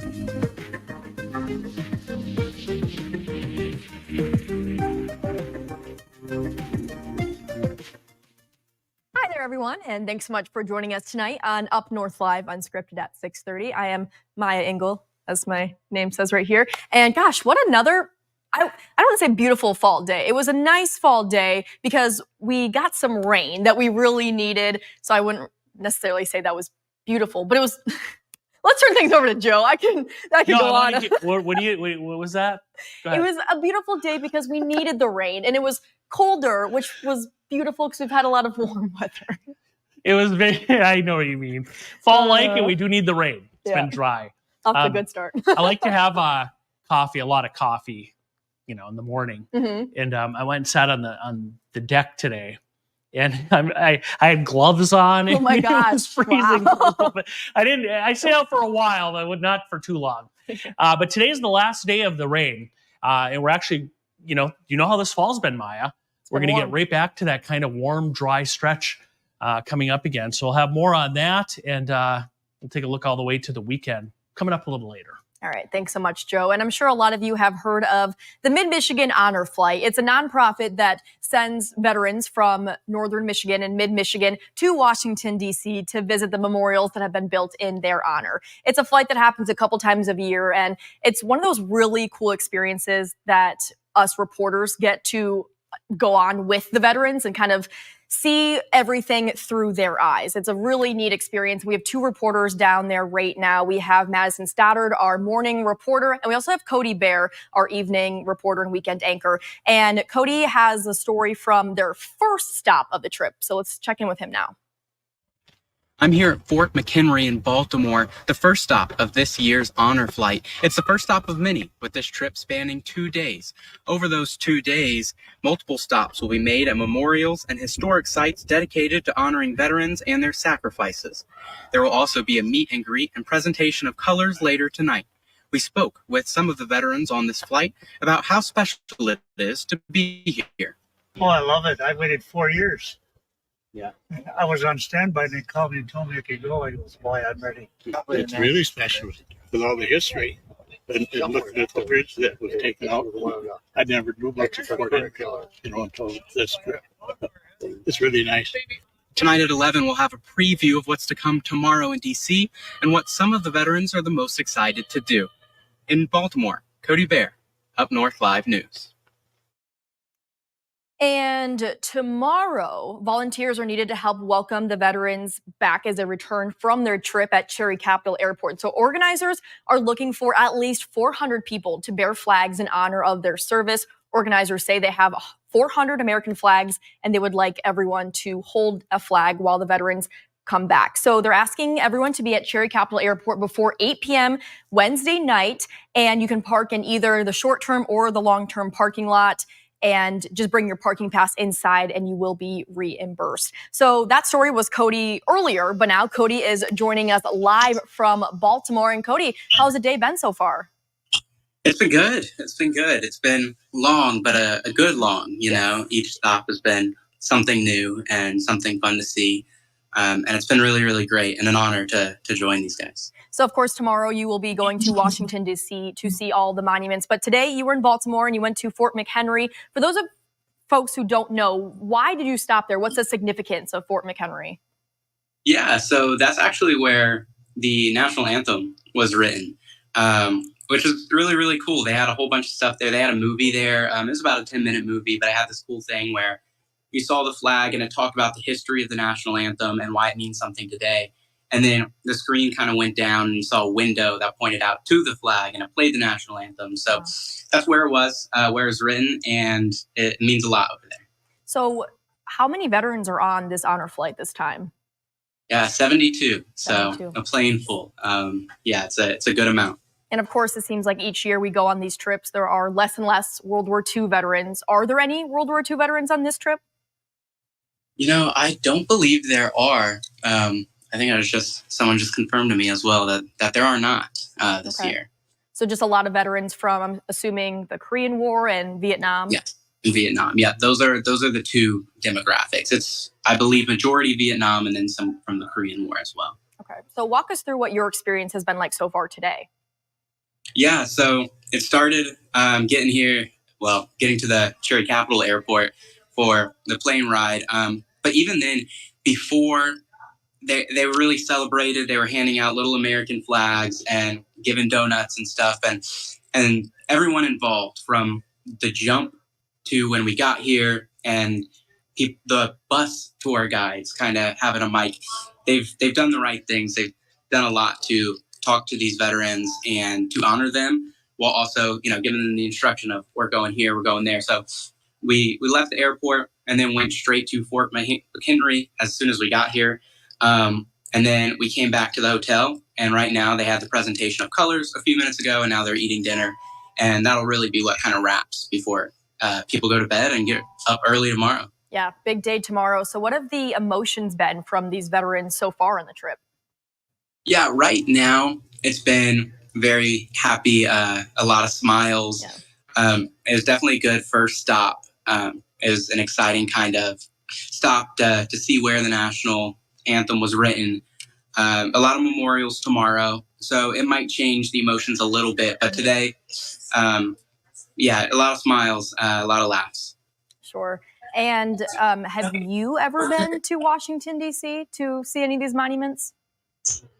Hi there, everyone, and thanks so much for joining us tonight on UpNorthLive Unscripted at 6:30. I am Maya Engel, as my name says right here. And gosh, what another, I don't want to say beautiful fall day. It was a nice fall day because we got some rain that we really needed. So I wouldn't necessarily say that was beautiful, but it was. Let's turn things over to Joe. I can go on. What was that? It was a beautiful day because we needed the rain, and it was colder, which was beautiful because we've had a lot of warm weather. It was very, I know what you mean. Fall-like, and we do need the rain. It's been dry. Off to a good start. I like to have a lot of coffee, in the morning. Mm-hmm. And I went and sat on the deck today. And I had gloves on. Oh my gosh! It was freezing. Wow. I stayed out for a while, but not for too long. But today's the last day of the rain, and we're actually, you know how this fall's been, Maya. We're going to get right back to that kind of warm, dry stretch coming up again. So we'll have more on that, and we'll take a look all the way to the weekend coming up a little later. All right. Thanks so much, Joe. And I'm sure a lot of you have heard of the Mid-Michigan Honor Flight. It's a nonprofit that sends veterans from northern Michigan and mid-Michigan to Washington, D.C. to visit the memorials that have been built in their honor. It's a flight that happens a couple times a year, and it's one of those really cool experiences that us reporters get to go on with the veterans and kind of see everything through their eyes. It's a really neat experience. We have two reporters down there right now. We have Madison Stoddard, our morning reporter, and we also have Cody Bear, our evening reporter and weekend anchor. And Cody has a story from their first stop of the trip. So let's check in with him now. I'm here at Fort McHenry in Baltimore, the first stop of this year's honor flight. It's the first stop of many, with this trip spanning 2 days. Over those 2 days, multiple stops will be made at memorials and historic sites dedicated to honoring veterans and their sacrifices. There will also be a meet and greet and presentation of colors later tonight. We spoke with some of the veterans on this flight about how special it is to be here. Oh, I love it. I waited 4 years. Yeah. I was on standby and they called me and told me I could go. I goes, boy, I'm ready. It's really special with all the history and looking at the bridge that was taken out. I never knew much about it, until this trip. It's really nice. Tonight at 11, we'll have a preview of what's to come tomorrow in D.C. and what some of the veterans are the most excited to do. In Baltimore, Cody Bear, UpNorthLive News. And tomorrow, volunteers are needed to help welcome the veterans back as they return from their trip at Cherry Capital Airport. So organizers are looking for at least 400 people to bear flags in honor of their service. Organizers say they have 400 American flags, and they would like everyone to hold a flag while the veterans come back. So they're asking everyone to be at Cherry Capital Airport before 8 p.m. Wednesday night, and you can park in either the short-term or the long-term parking lot. And just bring your parking pass inside and you will be reimbursed. So that story was Cody earlier, but now Cody is joining us live from Baltimore. And Cody, how's the day been so far? It's been good. It's been good. It's been long, but a good long, Each stop has been something new and something fun to see. And it's been really, really great and an honor to join these guys. So, of course, tomorrow you will be going to Washington, D.C. to see all the monuments. But today you were in Baltimore and you went to Fort McHenry. For those of folks who don't know, why did you stop there? What's the significance of Fort McHenry? Yeah, so that's actually where the national anthem was written, which is really, really cool. They had a whole bunch of stuff there. They had a movie there. It was about a 10-minute movie, but it had this cool thing where you saw the flag and it talked about the history of the national anthem and why it means something today. And then the screen kind of went down and you saw a window that pointed out to the flag and it played the national anthem. So that's where it was, where it's written, and it means a lot over there. So how many veterans are on this honor flight this time? Yeah, 72. So a plane full. It's a good amount. And of course, it seems like each year we go on these trips, there are less and less World War II veterans. Are there any World War II veterans on this trip? I don't believe there are. I think someone just confirmed to me as well that there are not this year. So just a lot of veterans from, I'm assuming, the Korean War and Vietnam? Yes, in Vietnam. Yeah, those are the two demographics. It's, I believe, majority Vietnam and then some from the Korean War as well. Okay, so walk us through what your experience has been like so far today. Yeah, so it started getting to the Cherry Capital Airport for the plane ride. But even then, before they were really celebrated, they were handing out little American flags and giving donuts and stuff, and everyone involved from the jump to when we got here, and the bus tour guides kind of having a mic. They've done the right things. They've done a lot to talk to these veterans and to honor them, while also, giving them the instruction of, we're going here, we're going there. So we left the airport and then went straight to Fort McHenry as soon as we got here. And then we came back to the hotel, and right now they had the presentation of colors a few minutes ago, and now they're eating dinner. And that'll really be what kind of wraps before people go to bed and get up early tomorrow. Yeah, big day tomorrow. So what have the emotions been from these veterans so far on the trip? Yeah, right now it's been very happy, a lot of smiles. Yeah. It was definitely a good first stop. It was an exciting kind of stop to see where the national anthem was written. A lot of memorials tomorrow, so it might change the emotions a little bit. But today, a lot of smiles, a lot of laughs. Sure. And have you ever been to Washington, D.C. to see any of these monuments?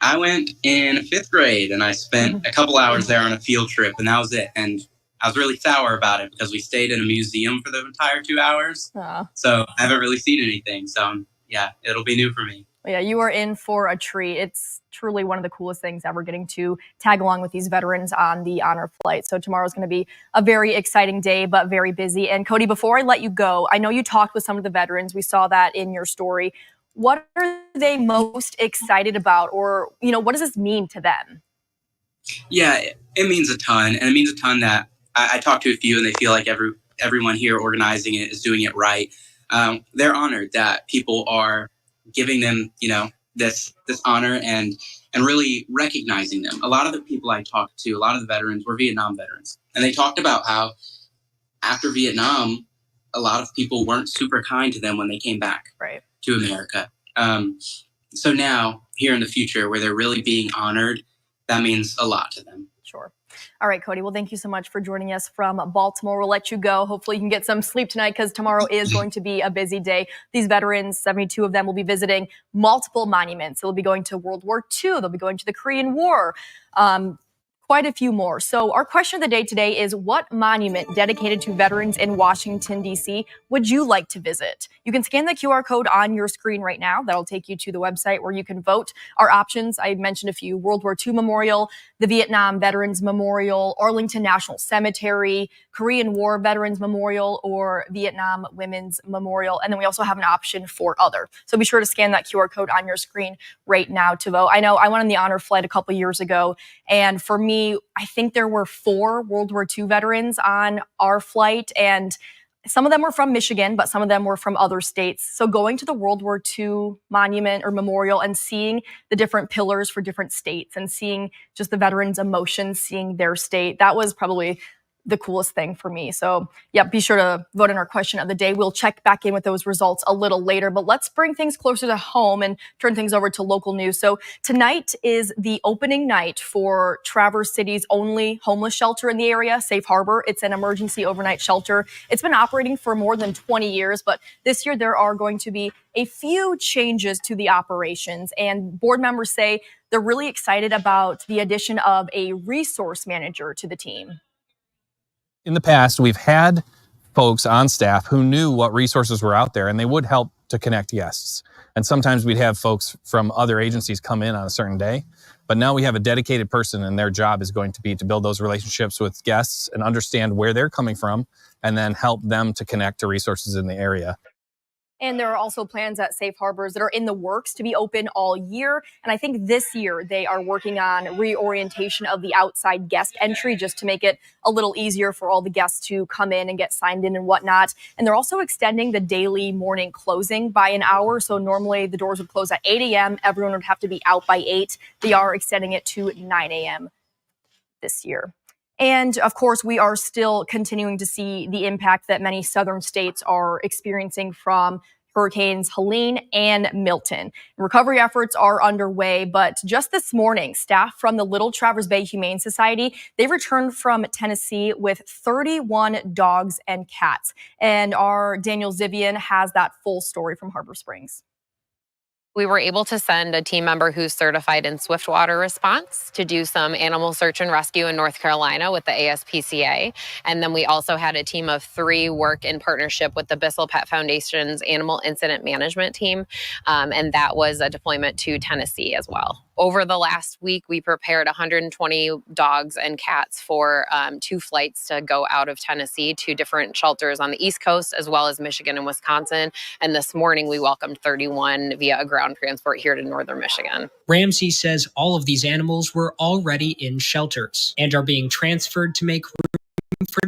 I went in 5th grade, and I spent a couple hours there on a field trip, and that was it. And I was really sour about it because we stayed in a museum for the entire 2 hours. So I haven't really seen anything. So, it'll be new for me. Yeah, you are in for a treat. It's truly one of the coolest things ever, getting to tag along with these veterans on the honor flight. So tomorrow's going to be a very exciting day, but very busy. And Cody, before I let you go, I know you talked with some of the veterans. We saw that in your story. What are they most excited about, or, what does this mean to them? Yeah, it means a ton. And it means a ton that I talked to a few, and they feel like everyone here organizing it is doing it right. They're honored that people are giving them, this honor and really recognizing them. A lot of the people I talked to, a lot of the veterans were Vietnam veterans. And they talked about how after Vietnam, a lot of people weren't super kind to them when they came back to America. So now, here in the future, where they're really being honored, that means a lot to them. Sure. All right, Cody. Well, thank you so much for joining us from Baltimore. We'll let you go. Hopefully you can get some sleep tonight, because tomorrow is going to be a busy day. These veterans, 72 of them, will be visiting multiple monuments. They'll be going to World War II. They'll be going to the Korean War. Quite a few more. So our question of the day today is, what monument dedicated to veterans in Washington, D.C. would you like to visit? You can scan the QR code on your screen right now. That'll take you to the website where you can vote. Our options, I mentioned a few: World War II Memorial, the Vietnam Veterans Memorial, Arlington National Cemetery, Korean War Veterans Memorial, or Vietnam Women's Memorial. And then we also have an option for other. So be sure to scan that QR code on your screen right now to vote. I know I went on the honor flight a couple years ago, and for me, I think there were 4 World War II veterans on our flight, and some of them were from Michigan, but some of them were from other states. So going to the World War II monument or memorial and seeing the different pillars for different states and seeing just the veterans' emotions, seeing their state, that was probably the coolest thing for me. So yeah, be sure to vote in our question of the day. We'll check back in with those results a little later, but let's bring things closer to home and turn things over to local news. So tonight is the opening night for Traverse City's only homeless shelter in the area, Safe Harbor. It's an emergency overnight shelter. It's been operating for more than 20 years, but this year there are going to be a few changes to the operations, and board members say they're really excited about the addition of a resource manager to the team. In the past, we've had folks on staff who knew what resources were out there, and they would help to connect guests. And sometimes we'd have folks from other agencies come in on a certain day. But now we have a dedicated person, and their job is going to be to build those relationships with guests and understand where they're coming from, and then help them to connect to resources in the area. And there are also plans at Safe Harbors that are in the works to be open all year. And I think this year they are working on reorientation of the outside guest entry, just to make it a little easier for all the guests to come in and get signed in and whatnot. And they're also extending the daily morning closing by an hour. So normally the doors would close at 8 a.m. Everyone would have to be out by 8. They are extending it to 9 a.m. this year. And of course, we are still continuing to see the impact that many southern states are experiencing from Hurricanes Helene and Milton. Recovery efforts are underway, but just this morning, staff from the Little Traverse Bay Humane Society, they returned from Tennessee with 31 dogs and cats. And our Daniel Zivian has that full story from Harbor Springs. We were able to send a team member who's certified in swiftwater response to do some animal search and rescue in North Carolina with the ASPCA. And then we also had a team of 3 work in partnership with the Bissell Pet Foundation's Animal Incident Management Team. And that was a deployment to Tennessee as well. Over the last week, we prepared 120 dogs and cats for 2 flights to go out of Tennessee to different shelters on the East Coast, as well as Michigan and Wisconsin. And this morning, we welcomed 31 via a ground transport here to northern Michigan. Ramsey says all of these animals were already in shelters and are being transferred to make room for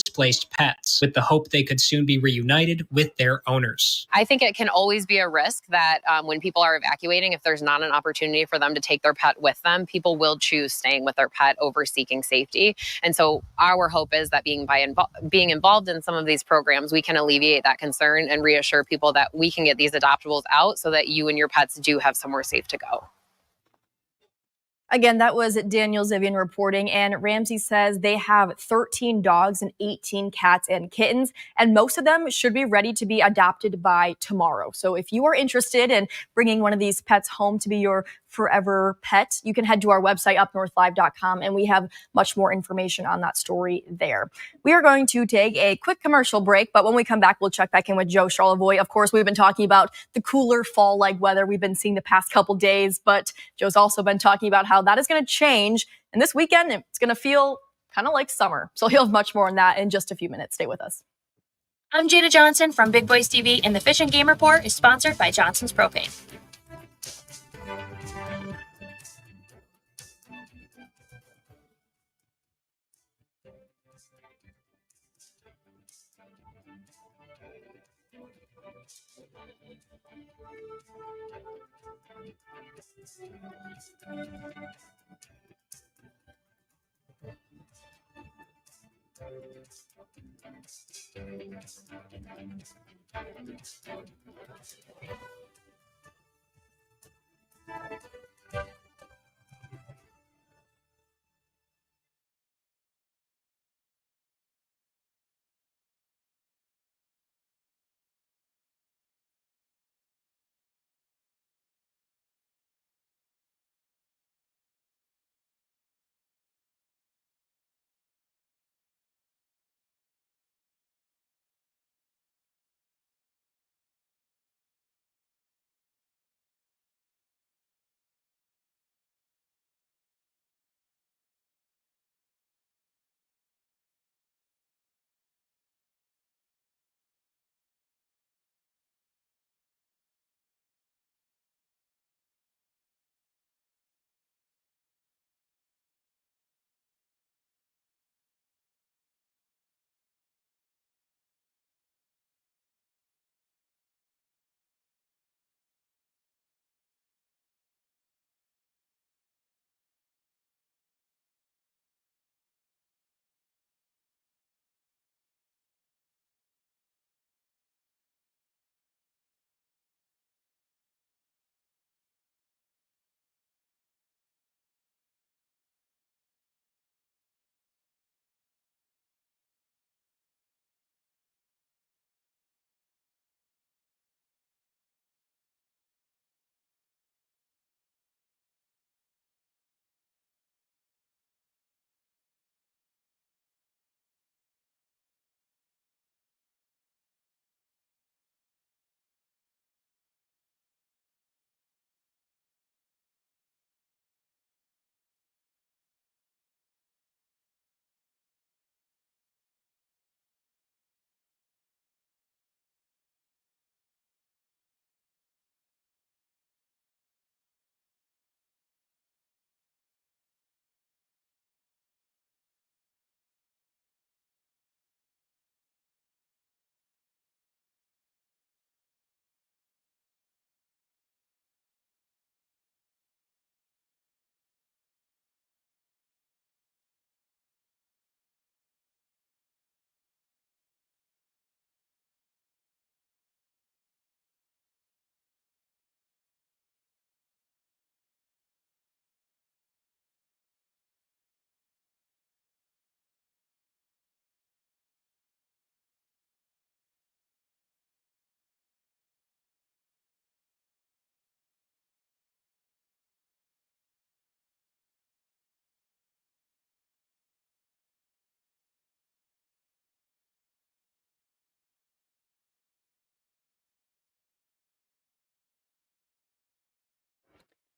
displaced pets, with the hope they could soon be reunited with their owners. I think it can always be a risk that when people are evacuating, if there's not an opportunity for them to take their pet with them, people will choose staying with their pet over seeking safety. And so our hope is that being involved in some of these programs, we can alleviate that concern and reassure people that we can get these adoptables out so that you and your pets do have somewhere safe to go. Again, that was Daniel Zivian reporting, and Ramsey says they have 13 dogs and 18 cats and kittens, and most of them should be ready to be adopted by tomorrow. So if you are interested in bringing one of these pets home to be your forever pet, you can head to our website, UpNorthLive.com, and we have much more information on that story there. We are going to take a quick commercial break, but when we come back, we'll check back in with Joe Charlevoix. Of course, we've been talking about the cooler fall-like weather we've been seeing the past couple days, but Joe's also been talking about how that is going to change, and this weekend, it's going to feel kind of like summer. So he'll have much more on that in just a few minutes. Stay with us. I'm Jada Johnson from Big Boys TV, and the Fish and Game Report is sponsored by Johnson's Propane.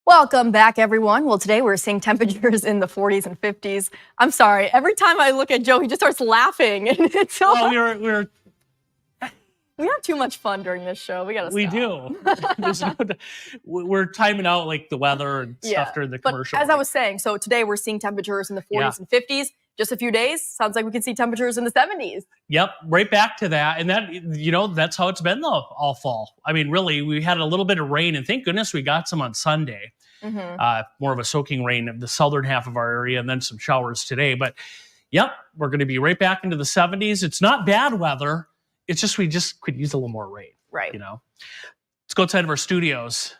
Welcome back, everyone. Well, today we're seeing temperatures in the 40s and 50s. I'm sorry. Every time I look at Joe, he just starts laughing. And it's so we have too much fun during this show. We gotta stop. We do. We're timing out like the weather and stuff during the commercial. But as I was saying, so today we're seeing temperatures in the 40s and 50s. Just a few days, sounds like we could see temperatures in the 70s. Yep, right back to that. And that, that's how it's been though, all fall. I mean, really, we had a little bit of rain, and thank goodness we got some on Sunday. More of a soaking rain in the southern half of our area, and then some showers today. But yep, we're going to be right back into the 70s. It's not bad weather. It's just we just could use a little more rain. Right. Let's go outside of our studios.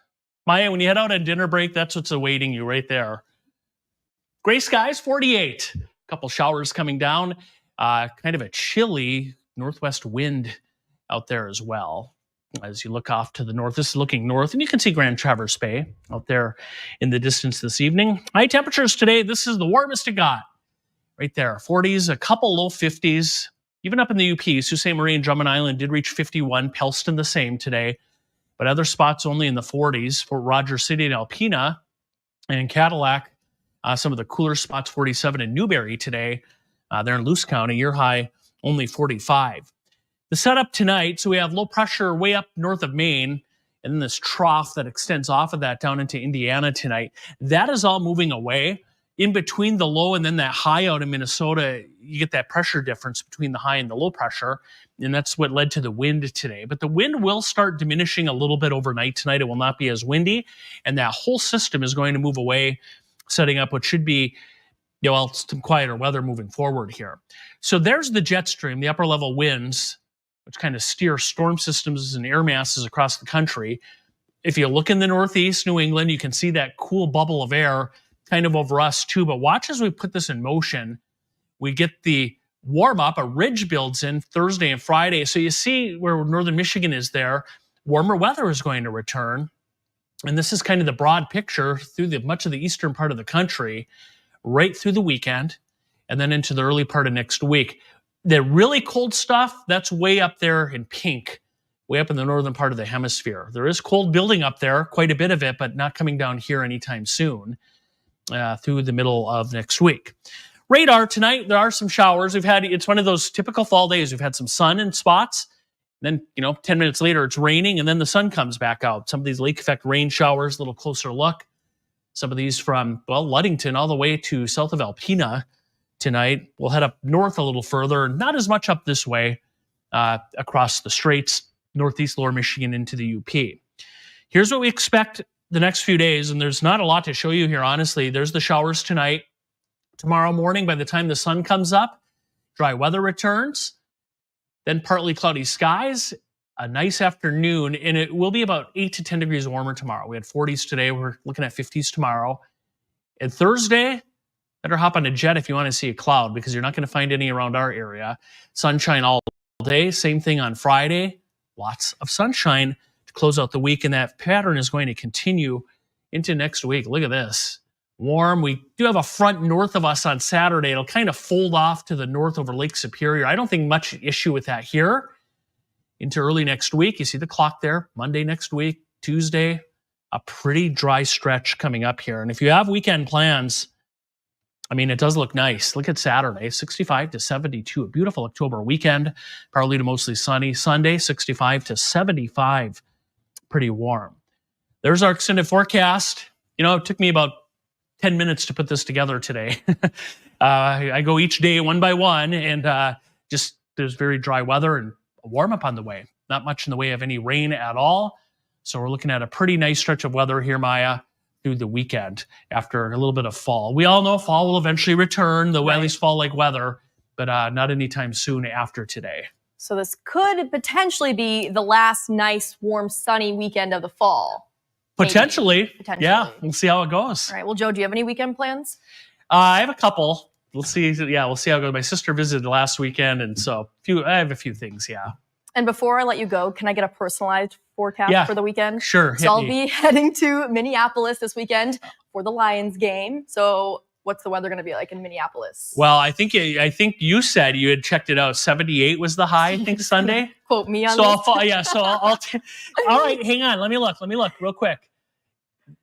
Maya, when you head out on dinner break, that's what's awaiting you right there. Gray skies, 48. Couple showers coming down, kind of a chilly northwest wind out there as well. As you look off to the north, this is looking north, and you can see Grand Traverse Bay out there in the distance this evening. High temperatures today, this is the warmest it got. Right there, 40s, a couple low 50s, even up in the UP. Sault Ste. Marie and Drummond Island did reach 51, Pelston the same today, but other spots only in the 40s. For Rogers City and Alpena and Cadillac, some of the cooler spots, 47 in Newberry today. There in Luce County, your high only 45. The setup tonight, so we have low pressure way up north of Maine, and then this trough that extends off of that down into Indiana tonight. That is all moving away. In between the low and then that high out in Minnesota, you get that pressure difference between the high and the low pressure, and that's what led to the wind today. But the wind will start diminishing a little bit overnight tonight. It will not be as windy, and that whole system is going to move away, setting up what should be some quieter weather moving forward here. So there's the jet stream, the upper level winds, which kind of steer storm systems and air masses across the country. If you look in the northeast New England, you can see that cool bubble of air kind of over us too. But watch as we put this in motion. We get the warm up, a ridge builds in Thursday and Friday. So you see where northern Michigan is there, warmer weather is going to return. And this is kind of the broad picture through much of the eastern part of the country, right through the weekend, and then into the early part of next week. The really cold stuff, that's way up there in pink, way up in the northern part of the hemisphere. There is cold building up there, quite a bit of it, but not coming down here anytime soon through the middle of next week. Radar tonight, there are some showers. It's one of those typical fall days. We've had some sun in spots. Then, 10 minutes later, it's raining, and then the sun comes back out. Some of these lake effect rain showers, a little closer look. Some of these from, Ludington all the way to south of Alpena tonight. We'll head up north a little further, not as much up this way across the straits, northeast lower Michigan into the UP. Here's what we expect the next few days, and there's not a lot to show you here, honestly. There's the showers tonight. Tomorrow morning, by the time the sun comes up, dry weather returns. Then partly cloudy skies, a nice afternoon, and it will be about 8 to 10 degrees warmer tomorrow. We had 40s today. We're looking at 50s tomorrow. And Thursday, better hop on a jet if you want to see a cloud, because you're not going to find any around our area. Sunshine all day. Same thing on Friday. Lots of sunshine to close out the week, and that pattern is going to continue into next week. Look at this. Warm. We do have a front north of us on Saturday. It'll kind of fold off to the north over Lake Superior. I don't think much issue with that here. Into early next week, you see the clock there. Monday next week, Tuesday, a pretty dry stretch coming up here. And if you have weekend plans, it does look nice. Look at Saturday, 65 to 72, a beautiful October weekend, partly to mostly sunny. Sunday, 65 to 75, pretty warm. There's our extended forecast. It took me about 10 minutes to put this together today. I go each day one by one, and there's very dry weather and a warm up on the way. Not much in the way of any rain at all. So we're looking at a pretty nice stretch of weather here, Maya, through the weekend after a little bit of fall. We all know fall will eventually return, at least fall-like weather, but not anytime soon after today. So this could potentially be the last nice, warm, sunny weekend of the fall. Potentially. Yeah, we'll see how it goes. All right. Well, Joe, do you have any weekend plans? I have a couple. We'll see. Yeah, we'll see how it goes. My sister visited last weekend, and so I have a few things, yeah. And before I let you go, can I get a personalized forecast for the weekend? Sure. So I'll be heading to Minneapolis this weekend for the Lions game. So what's the weather going to be like in Minneapolis? Well, I think you said you had checked it out. 78 was the high, I think, Sunday. Quote me on this. I'll all right, hang on. Let me look real quick.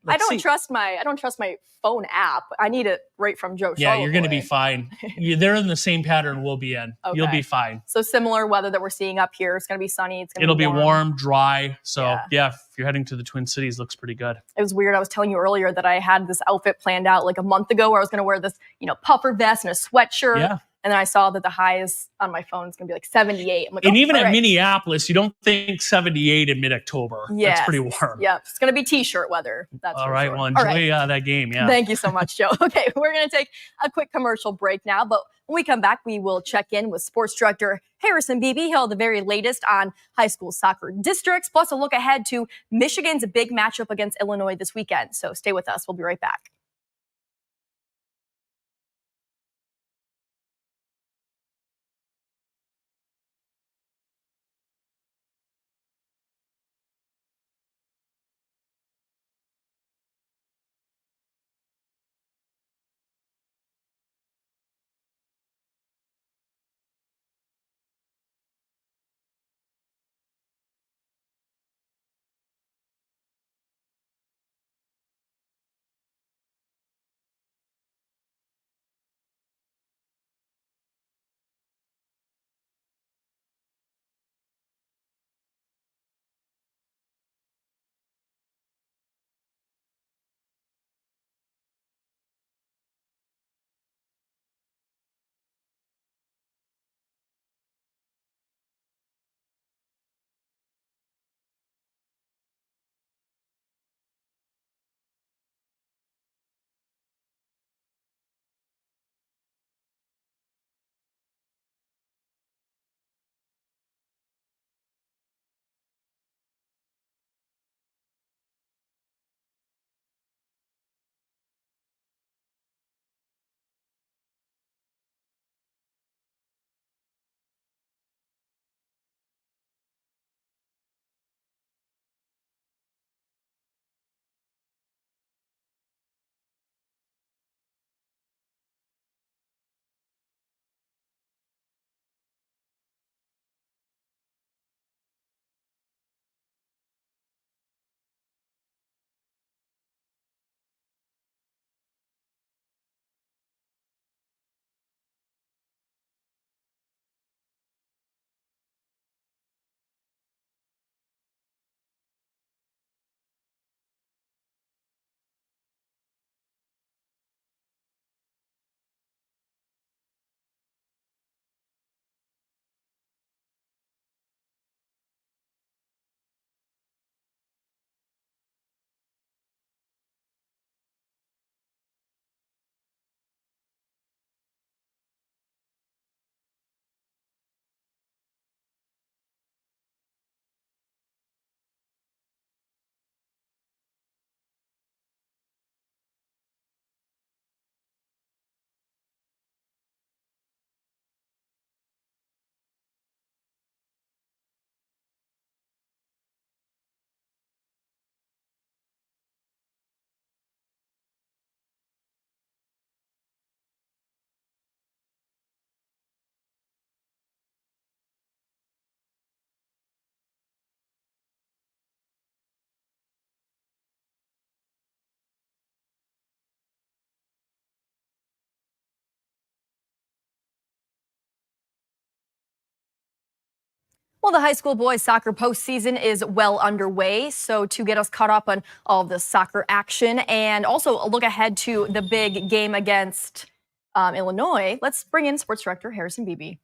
I don't trust my phone app. I need it right from Joe. Yeah, you're going to be fine. They're in the same pattern we'll be in. Okay. You'll be fine. So similar weather that we're seeing up here. It's going to be sunny. It'll be warm, dry. So yeah, if you're heading to the Twin Cities, looks pretty good. It was weird. I was telling you earlier that I had this outfit planned out like a month ago where I was going to wear this, puffer vest and a sweatshirt. Yeah. And then I saw that the highs on my phone is going to be like 78. I'm like, and even at Minneapolis, you don't think 78 in mid-October. Yes. That's pretty warm. Yeah, it's going to be t-shirt weather. That's all right. sure. Well, enjoy that game. Yeah. Thank you so much, Joe. Okay, we're going to take a quick commercial break now. But when we come back, we will check in with sports director Harrison Beebe. He'll have the very latest on high school soccer districts, plus a look ahead to Michigan's big matchup against Illinois this weekend. So stay with us. We'll be right back. Well, the high school boys soccer postseason is well underway. So to get us caught up on all of the soccer action and also a look ahead to the big game against Illinois, let's bring in sports director Harrison Beebe.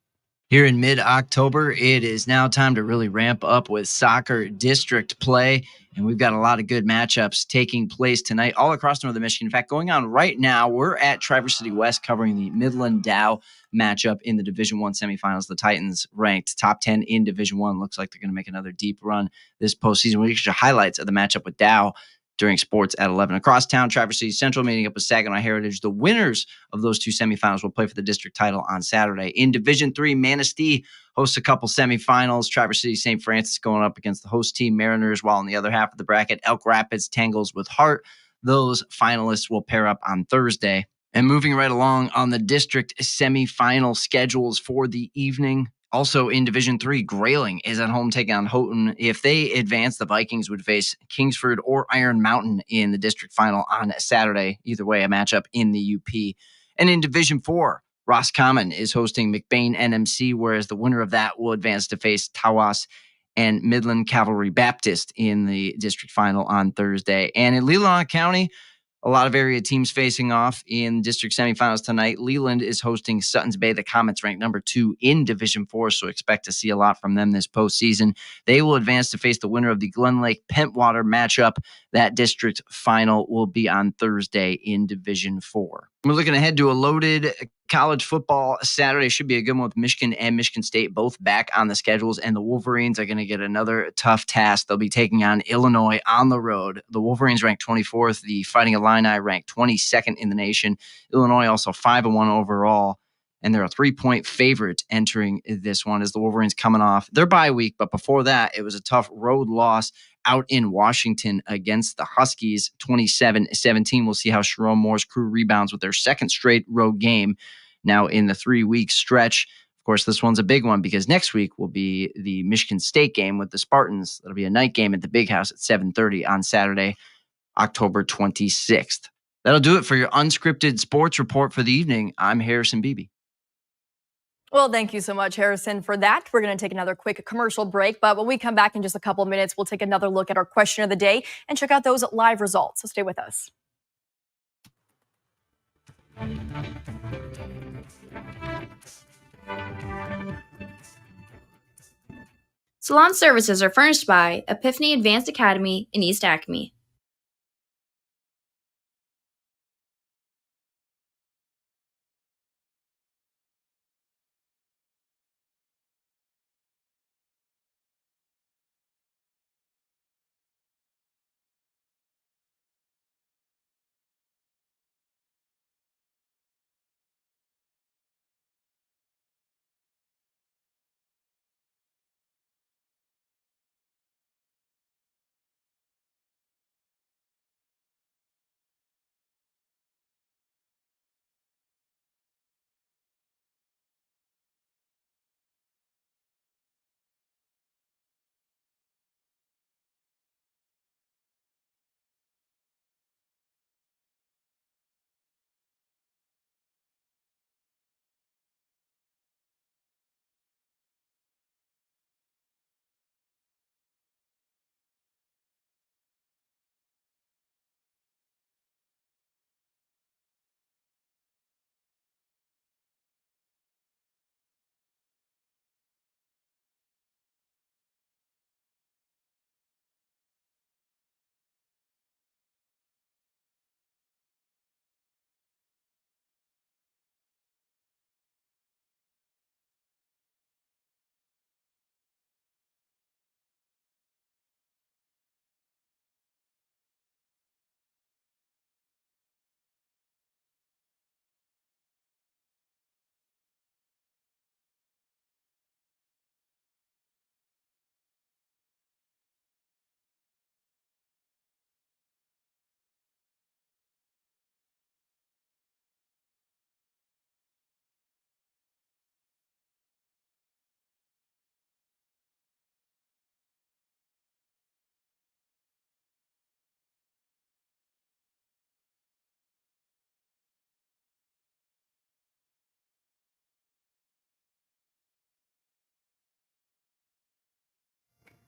Here in mid-October, it is now time to really ramp up with soccer district play. And we've got a lot of good matchups taking place tonight all across Northern Michigan. In fact, going on right now, we're at Traverse City West covering the Midland Dow matchup in the Division I semifinals. The Titans ranked top 10 in Division I. Looks like they're going to make another deep run this postseason. We'll get you highlights of the matchup with Dow during sports at 11. Across town, Traverse City Central meeting up with Saginaw Heritage. The winners of those two semifinals will play for the district title on Saturday. In Division III, Manistee hosts a couple semifinals. Traverse City St. Francis going up against the host team Mariners, while in the other half of the bracket, Elk Rapids tangles with Hart. Those finalists will pair up on Thursday. And moving right along on the district semifinal schedules for the evening, Also in Division 3, Grayling is at home taking on Houghton. If they advance, the Vikings would face Kingsford or Iron Mountain in the district final on Saturday. Either way, a matchup in the UP. And in Division 4, Roscommon is hosting McBain NMC, whereas the winner of that will advance to face Tawas and Midland Cavalry Baptist in the district final on Thursday. And in Leelanau County, a lot of area teams facing off in district semifinals tonight. Leland is hosting Suttons Bay. The Comets ranked number 2 in Division 4, so expect to see a lot from them this postseason. They will advance to face the winner of the Glen Lake Pentwater matchup. That district final will be on Thursday in Division 4. We're looking ahead to a loaded college football Saturday. Should be a good one with Michigan and Michigan State both back on the schedules, and the Wolverines are going to get another tough task. They'll be taking on Illinois on the road. The Wolverines ranked 24th. The Fighting Illini ranked 22nd in the nation. Illinois also 5-1 overall, and they're a 3-point favorite entering this one as the Wolverines coming off their bye week. But before that, it was a tough road loss out in Washington against the Huskies, 27-17. We'll see how Sharon Moore's crew rebounds with their second straight road game now in the 3-week stretch. Of course, this one's a big one because next week will be the Michigan State game with the Spartans. That'll be a night game at the Big House at 7:30 on Saturday, October 26th. That'll do it for your unscripted sports report for the evening. I'm Harrison Beebe. Well, thank you so much, Harrison, for that. We're going to take another quick commercial break, but when we come back in just a couple of minutes, we'll take another look at our question of the day and check out those live results. So stay with us. Salon services are furnished by Epiphany Advanced Academy in East Acme.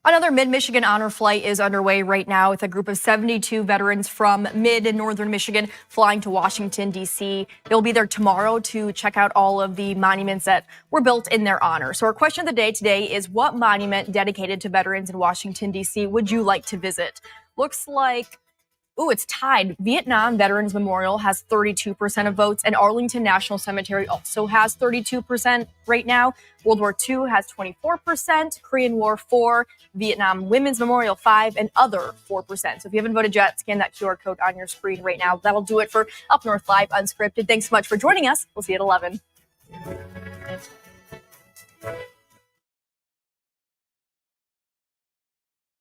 Another Mid-Michigan Honor Flight is underway right now with a group of 72 veterans from mid and northern Michigan flying to Washington, D.C. They'll be there tomorrow to check out all of the monuments that were built in their honor. So our question of the day today is, what monument dedicated to veterans in Washington, D.C. would you like to visit? Looks like it's tied. Vietnam Veterans Memorial has 32% of votes, and Arlington National Cemetery also has 32% right now. World War II has 24%, Korean War 4%, Vietnam Women's Memorial 5%, and other 4%. So if you haven't voted yet, scan that QR code on your screen right now. That'll do it for Up North Live Unscripted. Thanks so much for joining us. We'll see you at 11.